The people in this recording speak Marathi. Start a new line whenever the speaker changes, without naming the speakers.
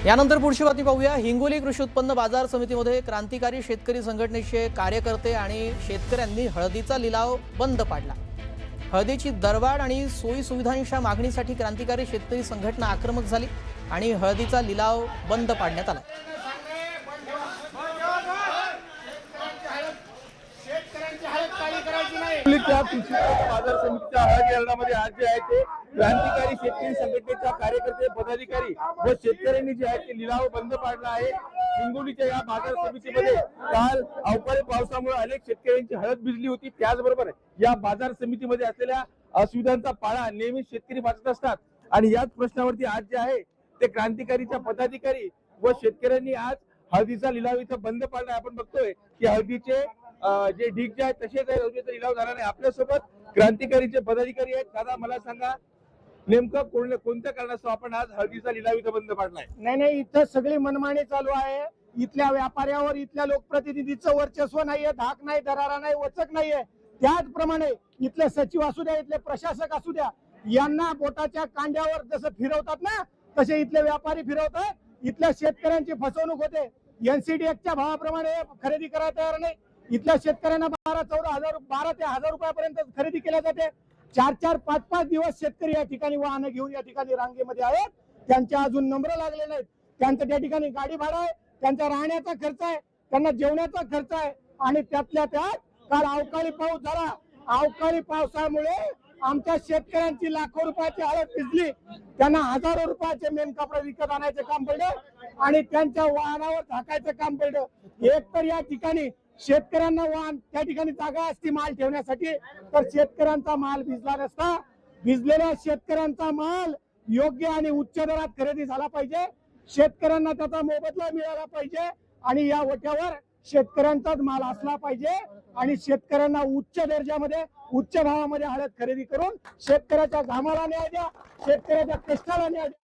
यानंतर पुढची बातमी पाहूया। हिंगोली कृषी उत्पन्न बाजार समितीमध्ये क्रांतिकारी शेतकरी संघटनेचे कार्यकर्ते आणि शेतकऱ्यांनी हळदीचा लिलाव बंद पाडला। हळदीची दरवाढ आणि सोयी सुविधांच्या मागणीसाठी क्रांतिकारी शेतकरी संघटना आक्रमक झाली आणि हळदीचा लिलाव बंद पाडण्यात आला।
कृषी बाजार समितीच्या हळद यार्डामध्ये आज जे आहे ते क्रांतिकारी शेतकरी संघटनेच्या कार्यकर्ते पदाधिकारी व शेतकऱ्यांनी जे आहे ते लिलाव बंद पाडला आहे। हिंगोलीच्या या बाजार समितीमध्ये काल अवकाळी पावसामुळे अनेक शेतकऱ्यांची हळद भिजली होती। त्याचबरोबर या बाजार समितीमध्ये असलेल्या असुविधांचा पाळा नेहमी शेतकरी वाचत असतात आणि याच प्रश्नावरती आज जे आहे ते क्रांतिकारीच्या पदाधिकारी व शेतकऱ्यांनी आज हळदीचा लिलाव इथं बंद पाडला। आपण बघतोय की हळदीचे जे ढीग जे आहेत तसेच हळदीचा लिलाव झाला नाही। आपल्यासोबत क्रांतिकारीचे पदाधिकारी आहेत। दादा मला सांगा नेमकं कोणत्या कारणास्तव आपण आज हळदीचा लिलाव इथं बंद पाडलाय?
नाही, इथं सगळी मनमानी चालू आहे। इथल्या व्यापाऱ्यावर इथल्या लोकप्रतिनिधीचं वर्चस्व नाहीये, धाक नाही, दरारा नाही, वचक नाहीये। त्याचप्रमाणे इथले सचिव असू द्या, इथले प्रशासक असू द्या, यांना बोटाच्या कांड्यावर जसं फिरवतात ना तसे इथले व्यापारी फिरवतात। इथल्या शेतकऱ्यांची फसवणूक होते। NCDX भावाप्रमाणे खरेदी करायला तयार नाही। इथल्या शेतकऱ्यांना 12 ते 1000 रुपयापर्यंत खरेदी केल्या जाते। 4-4, 5-5 दिवस शेतकरी या ठिकाणी वाहन घेऊन या ठिकाणी रांगेमध्ये आहेत। त्यांच्या अजून नंबर लागले नाहीत। त्यांचं त्या ठिकाणी गाडी भाडं आहे, त्यांचा राहण्याचा खर्च आहे, त्यांना जेवणाचा खर्च आहे आणि त्यातल्या त्यात काल अवकाळी पाऊस झाला। अवकाळी पावसामुळे आमच्या शेतकऱ्यांची लाखो रुपयाची हळद भिजली। त्यांना हजारो रुपयाचे मेन कपडे विकत आणायचं काम पडलं आणि त्यांच्या वाहनावर झाकायचं काम पडलं। एक तर या ठिकाणी शेतकऱ्यांना वाहन त्या ठिकाणी जागा असती माल ठेवण्यासाठी, तर शेतकऱ्यांचा माल भिजला नसता। भिजलेल्या शेतकऱ्यांचा माल योग्य आणि उच्च दरात खरेदी झाला पाहिजे, शेतकऱ्यांना त्याचा मोबदला मिळाला पाहिजे आणि या वट्यावर शेतकऱ्यांचाच माल असला पाहिजे आणि शेतकऱ्यांना उच्च दर्जामध्ये उच्च भावामध्ये हळद खरेदी करून शेतकऱ्याच्या घामाला न्याय द्या, शेतकऱ्याच्या कष्टाला न्याय द्या।